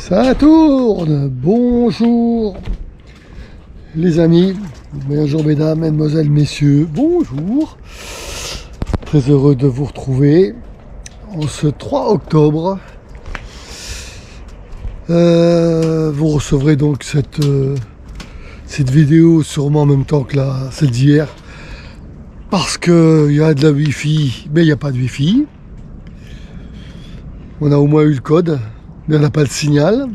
Ça tourne. Bonjour les amis, bonjour mesdames, mesdemoiselles, messieurs, bonjour. Très heureux de vous retrouver en ce 3 octobre. Vous recevrez donc cette vidéo sûrement en même temps que celle d'hier, parce qu'il y a de la Wi-Fi, mais il n'y a pas de Wi-Fi. On a au moins eu le code, mais on n'a pas le signal.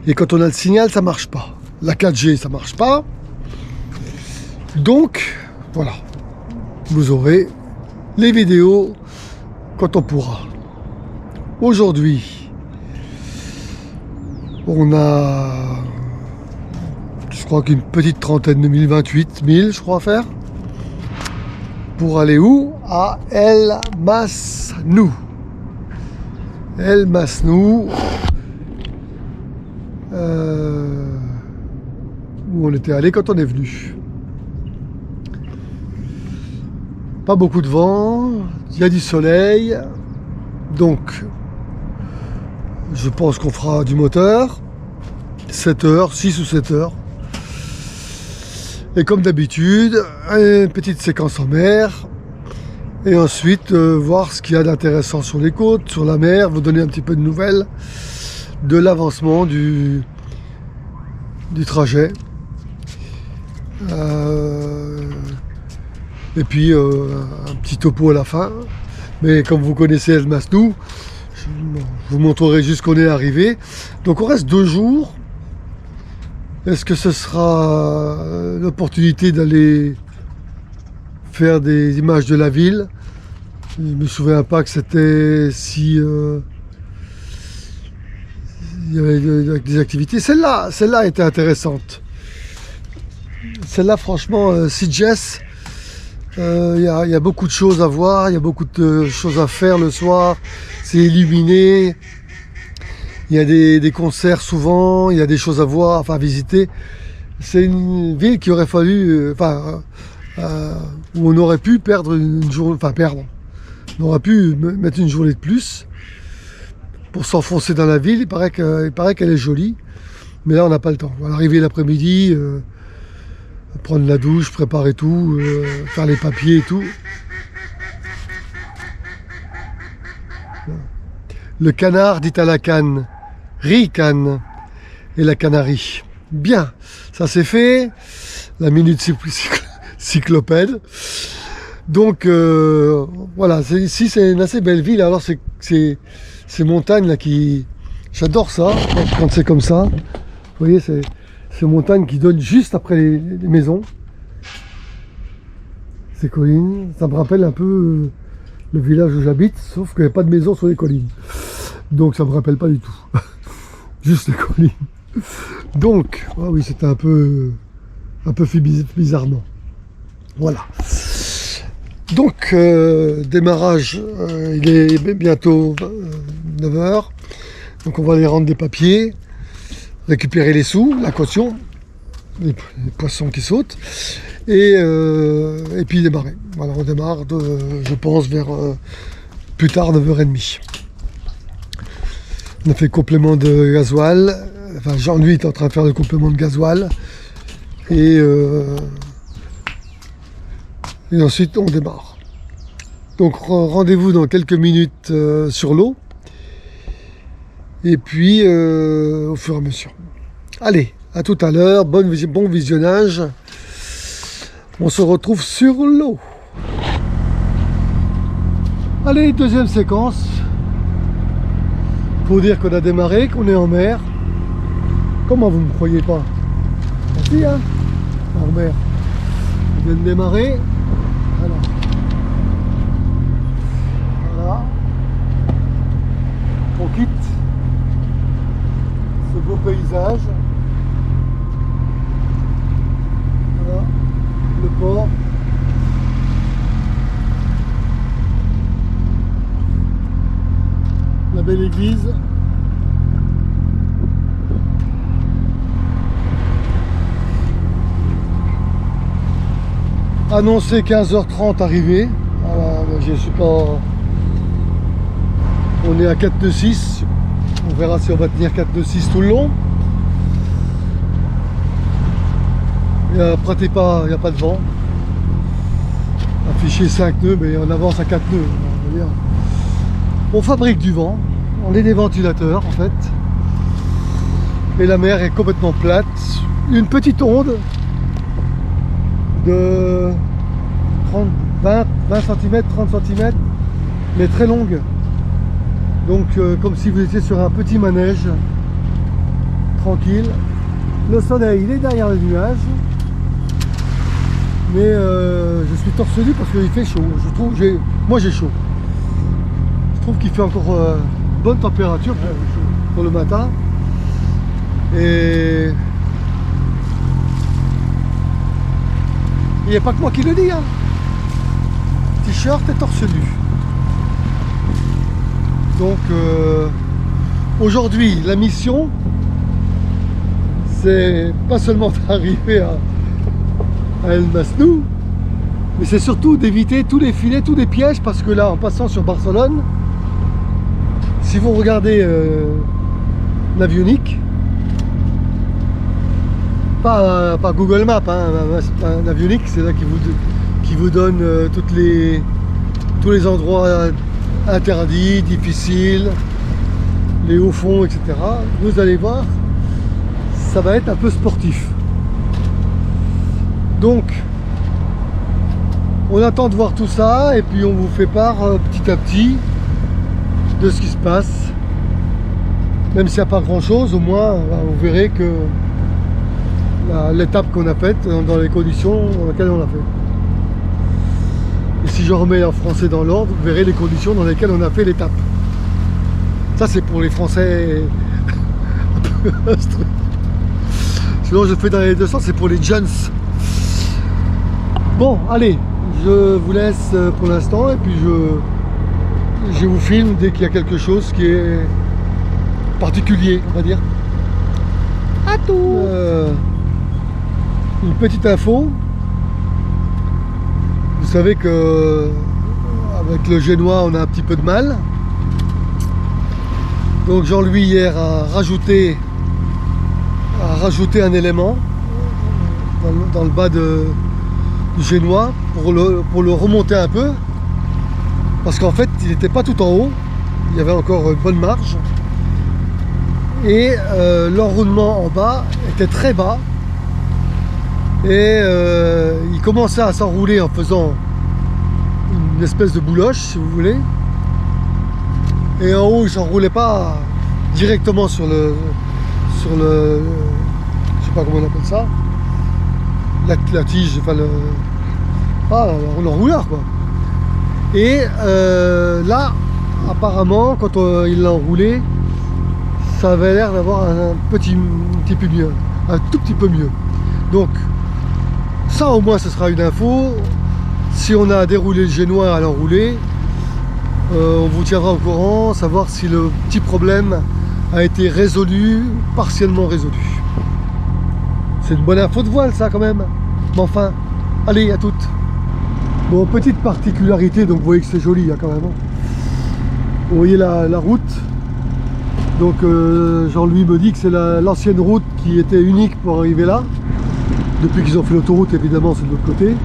Et quand on a le signal, ça marche pas. La 4G, ça marche pas. Donc, voilà. Vous aurez les vidéos quand on pourra. Aujourd'hui, on a, je crois qu'une petite trentaine de 1028 000, je crois, à faire. Pour aller où? À El Masnou. El Masnou, où on était allé quand on est venu. Pas beaucoup de vent, il y a du soleil, donc je pense qu'on fera du moteur, 7 heures, 6 ou 7 heures. Et comme d'habitude, une petite séquence en mer. Et ensuite, voir ce qu'il y a d'intéressant sur les côtes, sur la mer, vous donner un petit peu de nouvelles de l'avancement du trajet. Et puis, un petit topo à la fin. Mais comme vous connaissez El Masnou, je vous montrerai jusqu'où on est arrivé. Donc, on reste 2 jours. Est-ce que ce sera l'opportunité d'aller faire des images de la ville? Je ne me souviens pas que c'était si il y avait des activités. Celle-là était intéressante. Celle-là, franchement, Sitges, il y a beaucoup de choses à voir, il y a beaucoup de choses à faire le soir. C'est illuminé. Il y a des concerts souvent, il y a des choses à voir, enfin à visiter. C'est une ville qui aurait fallu, où on aurait pu perdre une journée, on aurait pu mettre une journée de plus pour s'enfoncer dans la ville. Il paraît qu'elle est jolie, mais là on n'a pas le temps. On va arriver l'après-midi, prendre la douche, préparer tout, faire les papiers et tout. Le canard dit à la canne, riz-canne, et la canarie. Bien, ça c'est fait. La minute cyclopède. Donc voilà, ici c'est une assez belle ville. Alors ces montagnes là qui... J'adore ça, quand c'est comme ça. Vous voyez, ces montagnes qui donnent juste après les maisons. Ces collines, ça me rappelle un peu le village où j'habite, sauf qu'il n'y a pas de maison sur les collines. Donc ça me rappelle pas du tout. Juste les collines. Donc, ah oui, c'était un peu fait bizarrement. Voilà. Donc, démarrage, il est bientôt 9 h. Donc on va aller rendre des papiers, récupérer les sous, la caution, les poissons qui sautent, et puis démarrer. Voilà, on démarre, je pense, vers plus tard 9 h 30. On a fait le complément de gasoil. Enfin, Jean-Louis est en train de faire le complément de gasoil. Et ensuite, on démarre. Donc, rendez-vous dans quelques minutes sur l'eau. Et puis, au fur et à mesure. Allez, à tout à l'heure. Bon visionnage. On se retrouve sur l'eau. Allez, deuxième séquence. Faut dire qu'on a démarré, qu'on est en mer. Comment vous ne me croyez pas? Si, hein, en mer. On vient de démarrer. Voilà. On quitte ce beau paysage. Voilà. Le port. La belle église. Annoncé 15 h 30 arrivé. Voilà, je suis pas. On est à 4 nœuds 6. On verra si on va tenir 4 nœuds 6 tout le long. Après, il n'y a pas de vent. Affiché 5 nœuds, mais on avance à 4 nœuds. On va dire. On fabrique du vent. On est des ventilateurs en fait. Et la mer est complètement plate. Une petite onde de 20 cm, 30 cm, mais très longue. Donc comme si vous étiez sur un petit manège, tranquille. Le soleil, il est derrière le nuage. Mais je suis torse nu parce qu'il fait chaud. Moi j'ai chaud. Je trouve qu'il fait encore bonne température pour le matin. Et il n'y a pas que moi qui le dis, hein. T-shirt et torse nu. Donc aujourd'hui la mission, c'est pas seulement d'arriver à El Masnou, mais c'est surtout d'éviter tous les filets, tous les pièges, parce que là, en passant sur Barcelone, si vous regardez Navionics, pas Google Maps, hein, Navionics, c'est là qui vous donne tous les endroits interdits, difficiles, les hauts fonds, etc. Vous allez voir, ça va être un peu sportif. Donc, on attend de voir tout ça et puis on vous fait part petit à petit de ce qui se passe. Même s'il n'y a pas grand chose, au moins vous verrez que l'étape qu'on a faite dans les conditions dans lesquelles on l'a fait. Et si je remets en français dans l'ordre, vous verrez les conditions dans lesquelles on a fait l'étape. Ça c'est pour les Français. Sinon je fais dans les deux sens, c'est pour les jeunes. Bon, allez, je vous laisse pour l'instant et puis je vous filme dès qu'il y a quelque chose qui est particulier, on va dire. À tout. Une petite info. Vous savez que avec le génois, on a un petit peu de mal. Donc Jean-Louis hier a rajouté un élément dans le bas du génois pour le remonter un peu, parce qu'en fait il n'était pas tout en haut, il y avait encore une bonne marge et l'enroulement en bas était très bas et il commençait à s'enrouler en faisant une espèce de bouloche si vous voulez, et en haut il s'enroulait pas directement sur le je sais pas comment on appelle ça, la tige, enfin l'enrouleur quoi. Et là apparemment quand il l'a enroulé, ça avait l'air d'avoir un petit peu mieux, un tout petit peu mieux. Donc ça au moins ce sera une info. Si on a déroulé le génois à l'enrouler, on vous tiendra au courant, savoir si le petit problème a été résolu, partiellement résolu. C'est une bonne info de voile ça quand même. Mais enfin, allez, à toutes. Bon, petite particularité, donc vous voyez que c'est joli hein, quand même. Vous voyez la route. Donc Jean-Louis me dit que c'est l'ancienne route qui était unique pour arriver là. Depuis qu'ils ont fait l'autoroute, évidemment, c'est de l'autre côté.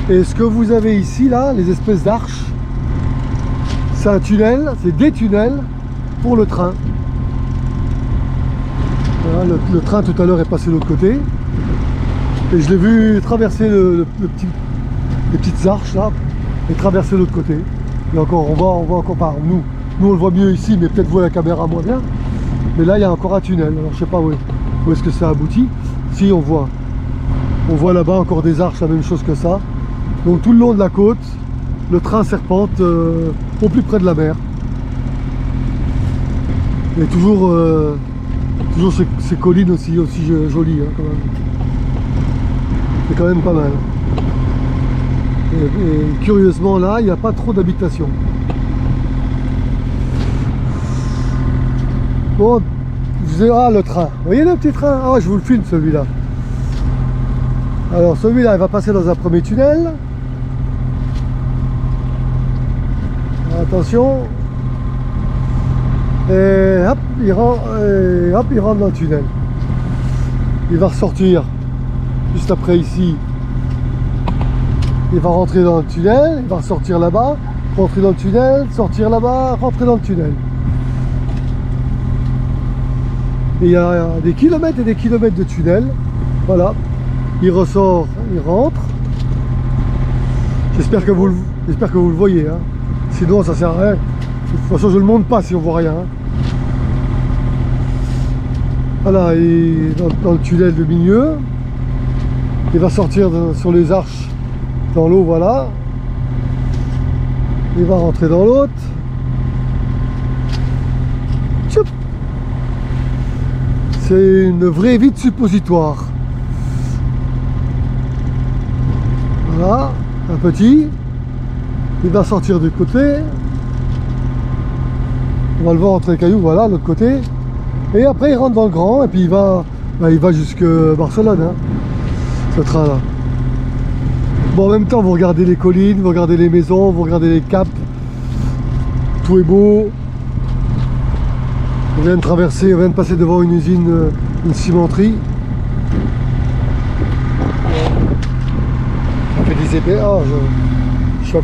Et ce que vous avez ici, là, les espèces d'arches, c'est un tunnel, c'est des tunnels pour le train. Voilà, le train tout à l'heure est passé de l'autre côté. Et je l'ai vu traverser les petites arches là, et traverser de l'autre côté. Et encore, on voit encore pas. Nous on le voit mieux ici, mais peut-être vous à la caméra moins bien. Mais là il y a encore un tunnel. Alors je sais pas où est-ce que ça aboutit. Si on voit là-bas encore des arches, la même chose que ça. Donc tout le long de la côte, le train serpente au plus près de la mer. Et toujours ces collines aussi jolies hein, quand même. C'est quand même pas mal. Et curieusement là, il n'y a pas trop d'habitation. Bon, le train. Vous voyez le petit train? Ah, je vous le filme celui-là. Alors celui-là, il va passer dans un premier tunnel. Attention. Et hop, il rentre dans le tunnel. Il va ressortir juste après ici. Il va rentrer dans le tunnel, il va ressortir là-bas, rentrer dans le tunnel, sortir là-bas, rentrer dans le tunnel. Et il y a des kilomètres et des kilomètres de tunnel. Voilà. Il ressort, il rentre. J'espère que vous le voyez. Hein. Sinon, ça sert à rien. De toute façon, je ne le montre pas si on voit rien. Hein. Voilà, et dans le tunnel de milieu. Il va sortir sur les arches dans l'eau, voilà. Il va rentrer dans l'autre. Tchoup. C'est une vraie vie de suppositoire. Voilà, un petit. Il va sortir du côté. On va le voir entre les cailloux, voilà, de l'autre côté. Et après, il rentre dans le grand et puis il va jusque Barcelone, hein, ce train-là. Bon, en même temps, vous regardez les collines, vous regardez les maisons, vous regardez les caps. Tout est beau. On vient de passer devant une usine, une cimenterie. Ça fait des épées. Ah, je suis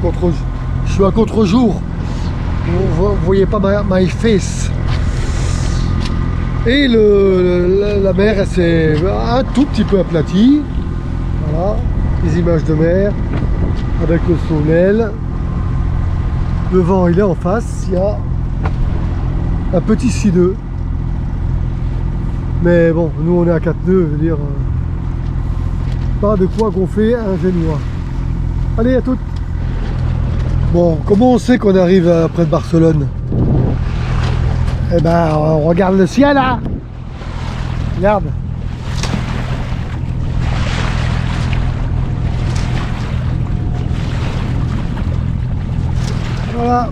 à contre-jour. Vous voyez pas my face. Et la mer, elle s'est un tout petit peu aplatie. Voilà, des images de mer avec le soleil. Le vent, il est en face. Il y a un petit 6 nœuds. Mais bon, nous on est à 4 nœuds, je veux dire, pas de quoi gonfler un génois. Allez, à toutes. Bon, comment on sait qu'on arrive près de Barcelone? Eh ben, on regarde le ciel là. Regarde. Voilà.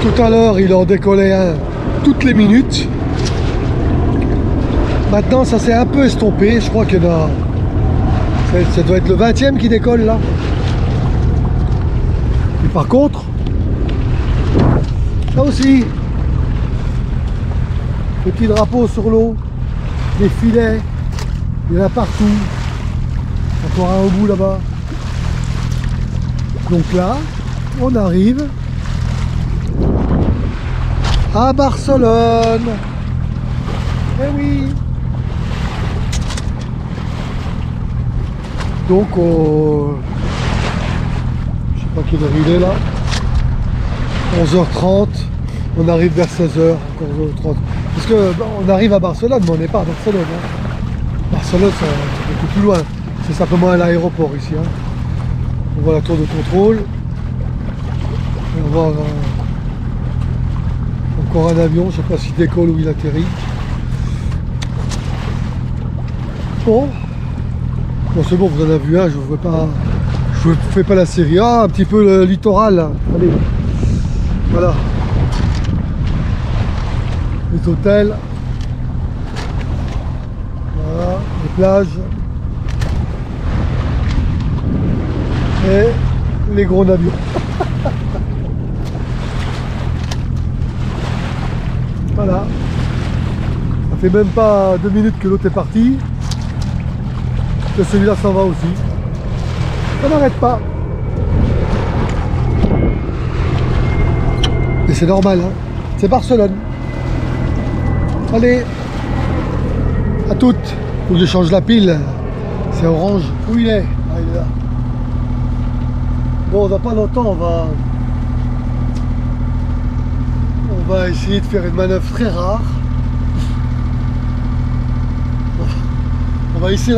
Tout à l'heure, il en décollait un toutes les minutes. Maintenant, ça s'est un peu estompé. Je crois que ça doit être le 20e qui décolle là. Et par contre, là aussi, les petits drapeaux sur l'eau, des filets, il y en a partout. Encore un au bout là-bas. Donc là, on arrive à Barcelone. Eh oui. Donc je sais pas quelle heure il est là. 11h30. On arrive vers 16h. Encore 11h30. Parce que on arrive à Barcelone, mais on n'est pas à Barcelone. Hein. Barcelone, c'est beaucoup plus loin. C'est simplement à l'aéroport ici. Hein. On voit la tour de contrôle. On va voir encore un avion, je ne sais pas s'il décolle ou il atterrit. Bon, c'est bon, vous en avez vu un, je vous fais pas la série. Ah, un petit peu le littoral là. Allez, voilà. Les hôtels. Voilà, les plages. Et les gros avions. Voilà. Ça fait même pas 2 minutes que l'autre est parti. Que celui-là s'en va aussi. Ça n'arrête pas. Et c'est normal, hein. C'est Barcelone. Allez. À toutes. Faut que je change la pile. C'est orange. Où il est? Ah, il est là. Bon, dans pas longtemps, on va essayer de faire une manœuvre très rare. On va hisser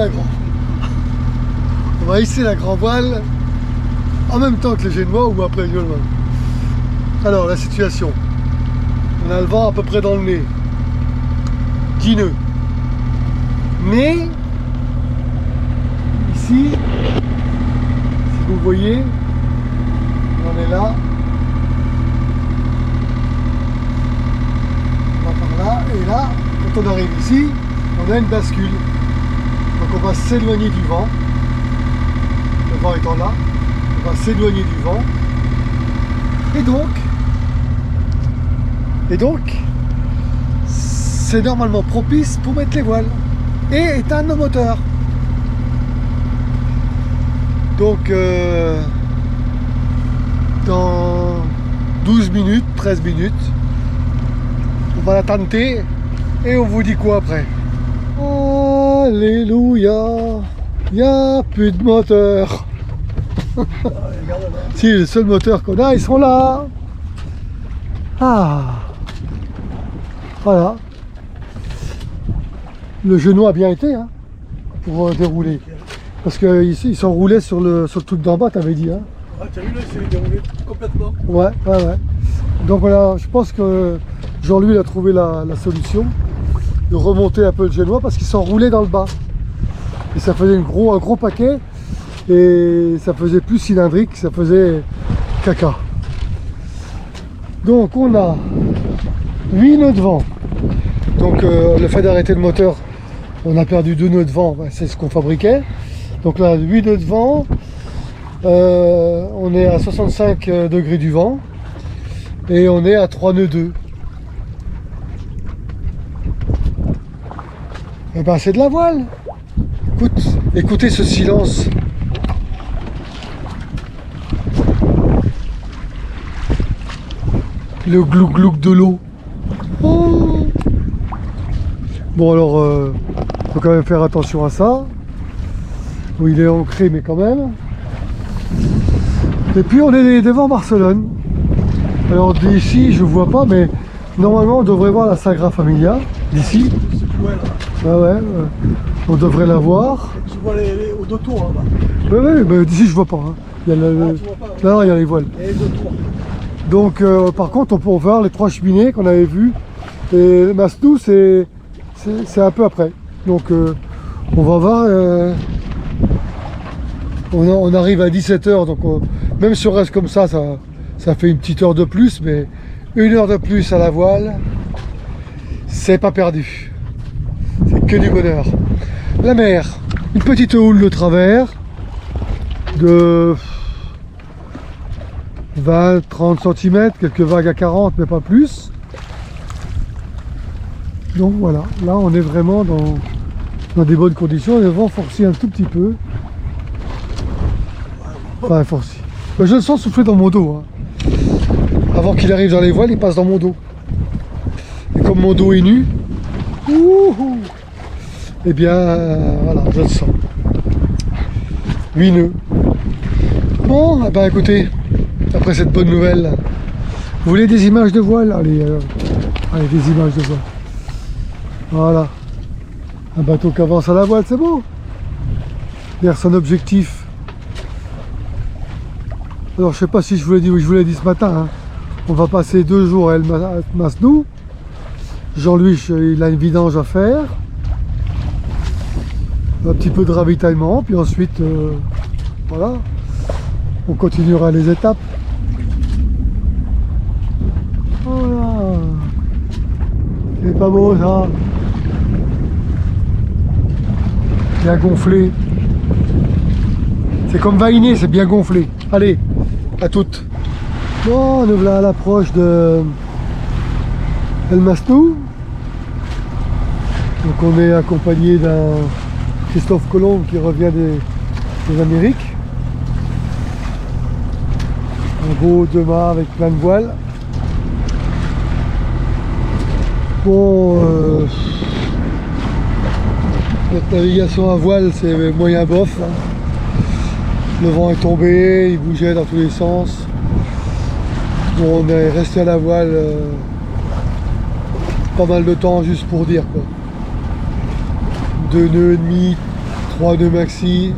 la grand voile en même temps que le génois ou après le génois. Alors, la situation. On a le vent à peu près dans le nez. 10 nœuds. Mais, ici, si vous voyez, on est là. Et là, quand on arrive ici, on a une bascule. Donc on va s'éloigner du vent. Le vent étant là, on va s'éloigner du vent. Et donc, c'est normalement propice pour mettre les voiles et éteindre nos moteurs. Donc, dans 12 minutes, 13 minutes, on va la tenter et on vous dit quoi après? Alléluia, il n'y a plus de moteur. Si, le seul moteur qu'on a, ils sont là. Ah, voilà. Le genou a bien été hein, pour dérouler. Parce qu'ils sont roulés sur le truc d'en bas, t'avais dit. Hein. Ah, t'as vu là, il s'est déroulé complètement. Ouais. Donc voilà, je pense que Jean-Louis il a trouvé la solution de remonter un peu le génois parce qu'ils sont roulés dans le bas. Et ça faisait un gros paquet et ça faisait plus cylindrique, ça faisait caca. Donc on a 8 nœuds de vent. Donc le fait d'arrêter le moteur, on a perdu 2 nœuds de vent, ben, c'est ce qu'on fabriquait. Donc là 8 nœuds de vent, on est à 65 degrés du vent et on est à 3 nœuds 2. Et ben c'est de la voile. Écoutez ce silence. Le glouk-glouk de l'eau. Oh. Bon alors, faut quand même faire attention à ça. Bon, il est ancré mais quand même. Et puis on est devant Barcelone. Alors d'ici je vois pas mais normalement on devrait voir la Sagrada Familia d'ici. C'est plus loin là. Ouais, on devrait la voir. Tu vois aux deux tours là-bas. Ouais, mais d'ici je vois pas. Hein. Il y a tu vois pas, non, il y a les voiles. Et les deux tours. Donc par contre on peut voir les 3 cheminées qu'on avait vues. Et Masnou c'est un peu après. Donc on va voir. On arrive à 17h, donc même si on reste comme ça fait une petite heure de plus, mais 1 heure de plus à la voile, c'est pas perdu. C'est que du bonheur. La mer, une petite houle de travers de 20-30 cm, quelques vagues à 40 mais pas plus. Donc voilà, là on est vraiment dans des bonnes conditions. Le vent forcit un tout petit peu. Enfin forcit. Je le sens souffler dans mon dos. Hein. Avant qu'il arrive dans les voiles, il passe dans mon dos. Et comme mon dos est nu, et bien voilà, je le sens. 8 nœuds. Bon, eh ben écoutez, après cette bonne nouvelle, vous voulez des images de voile? Allez, allez, des images de voile. Voilà. Un bateau qui avance à la voile, c'est beau. Vers son objectif. Alors je sais pas si je vous l'ai dit, oui je vous l'ai dit ce matin, hein. On va passer 2 jours à El Masnou. Jean-Louis il a une vidange à faire. Un petit peu de ravitaillement, puis ensuite voilà, on continuera les étapes. Voilà. C'est pas beau ça. Bien gonflé. C'est comme Vainé, c'est bien gonflé. Allez, à toutes. Bon, nous voilà à l'approche de El Masnou. Donc on est accompagné d'un Christophe Colomb qui revient des Amériques. Un beau 2 mâts avec plein de voiles. Bon, notre navigation à voile c'est moyen bof. Hein. Le vent est tombé, il bougeait dans tous les sens. Bon, on est resté à la voile pas mal de temps juste pour dire quoi. 2 nœuds et demi, 3 nœuds maxi,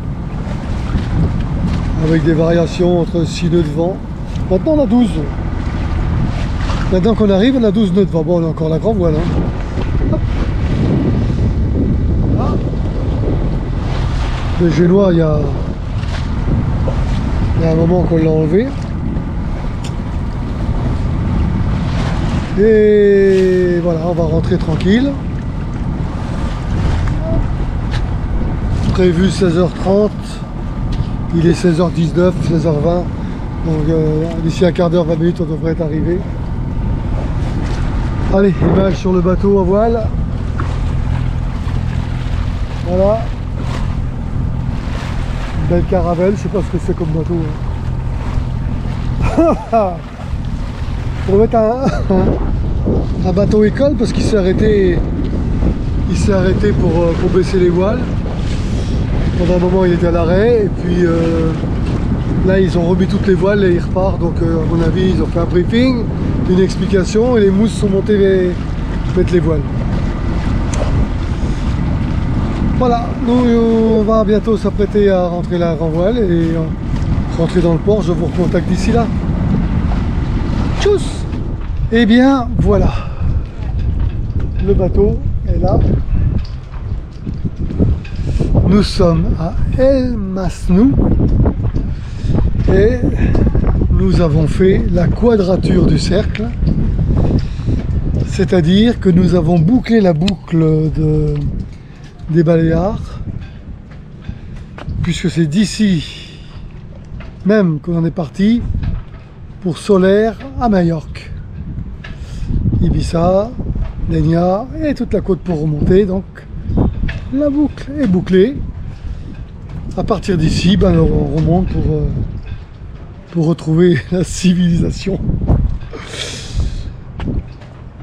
avec des variations entre 6 nœuds de vent. Maintenant on a 12. Maintenant qu'on arrive, on a 12 nœuds de vent. Bon, on a encore la grande voile. Hein. Ah. Le génois, il y a un moment qu'on l'a enlevé. Et voilà, on va rentrer tranquille. Prévu 16h30. Il est 16h19, 16h20. Donc d'ici un quart d'heure, 20 minutes, on devrait être arrivé. Allez, image sur le bateau à voile. Voilà. Une belle caravelle, je sais pas ce que c'est comme bateau. Hein. On va mettre un bateau école parce qu'il s'est arrêté. Il s'est arrêté pour baisser les voiles. Pendant un moment il était à l'arrêt et puis là ils ont remis toutes les voiles et il repart. Donc à mon avis ils ont fait un briefing, une explication et les mousses sont montées mettre les voiles. Voilà, nous on va bientôt s'apprêter à rentrer la grand voile et rentrer dans le port. Je vous recontacte d'ici là. Tchuss! Et bien voilà, le bateau est là. Nous sommes à El Masnou et nous avons fait la quadrature du cercle, c'est-à-dire que nous avons bouclé la boucle des Baléares, puisque c'est d'ici même qu'on en est parti pour Solaire à Majorque, Ibiza, Denia et toute la côte pour remonter. Donc la boucle est bouclée. À partir d'ici, ben, on remonte pour retrouver la civilisation.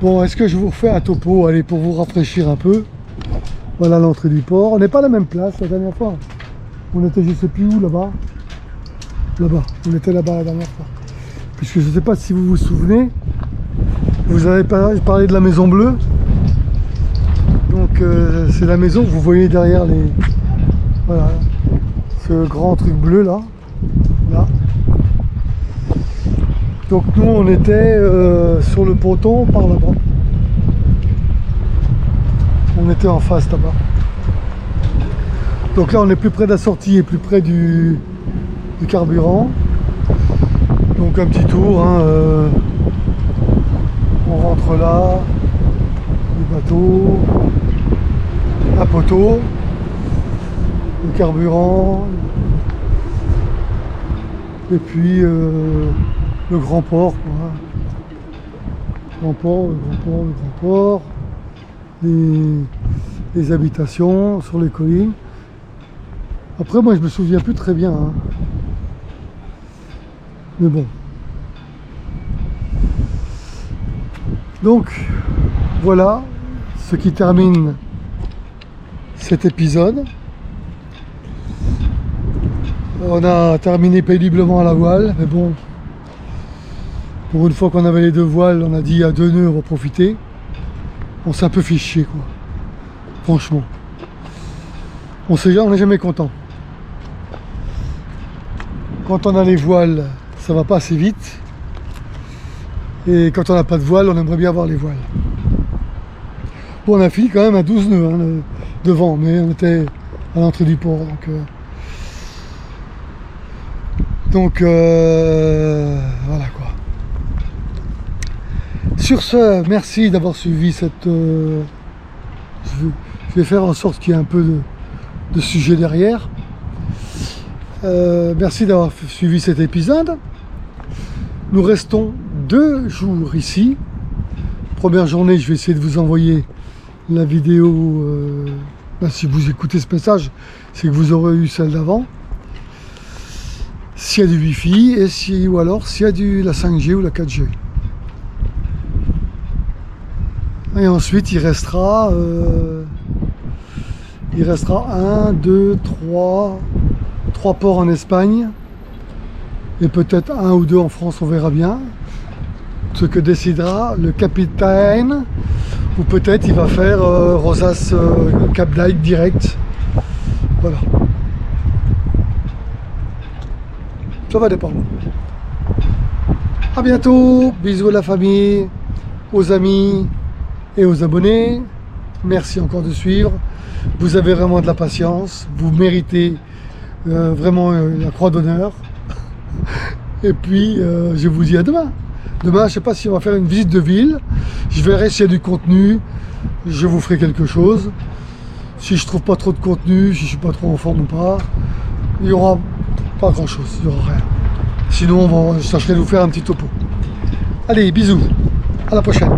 Bon, est-ce que je vous refais un topo, allez, pour vous rafraîchir un peu. Voilà l'entrée du port. On n'est pas à la même place la dernière fois. On était je sais plus où, là-bas. Là-bas, on était là-bas la dernière fois. Puisque je ne sais pas si vous vous souvenez, vous avez parlé de la Maison Bleue. Donc c'est la maison que vous voyez derrière les... Voilà, ce grand truc bleu là. Là. Donc nous on était sur le ponton par là-bas. On était en face là-bas. Donc là on est plus près de la sortie et plus près du carburant. Donc un petit tour, hein, on rentre là, le bateau, un poteau, le carburant, et puis le grand port, quoi. Le grand port, les habitations sur les collines. Après moi je me souviens plus très bien, hein. Mais bon. Donc voilà ce qui termine cet épisode. On a terminé péniblement à la voile, mais bon, pour une fois qu'on avait les deux voiles, on a dit à 2 nœuds on va profiter. On s'est un peu fait chier, quoi. Franchement. On n'est jamais content. Quand on a les voiles, ça va pas assez vite. Et quand on n'a pas de voile, on aimerait bien avoir les voiles. Bon, on a fini quand même à 12 nœuds hein, devant, mais on était à l'entrée du port. Donc voilà quoi. Sur ce, merci d'avoir suivi cette... je vais faire en sorte qu'il y ait un peu de sujet derrière. Merci d'avoir suivi cet épisode. Nous restons 2 jours ici. Première journée, je vais essayer de vous envoyer la vidéo. Si vous écoutez ce message, c'est que vous aurez eu celle d'avant. S'il y a du Wi-Fi ou alors s'il y a la 5G ou la 4G. Et ensuite, il restera 1, 2, 3 ports en Espagne et peut-être 1 ou 2 en France, on verra bien. Ce que décidera le capitaine, ou peut-être il va faire Rosas Cap d'Agde direct. Voilà. Ça va dépendre. A bientôt, bisous à la famille, aux amis et aux abonnés. Merci encore de suivre. Vous avez vraiment de la patience, vous méritez vraiment la croix d'honneur. Et puis je vous dis à demain. Demain, je sais pas si on va faire une visite de ville. Je verrai s'il y a du contenu. Je vous ferai quelque chose. Si je trouve pas trop de contenu, si je suis pas trop en forme ou pas, il y aura pas grand chose, il y aura rien. Sinon, je tâcherai de vous faire un petit topo. Allez, bisous, à la prochaine.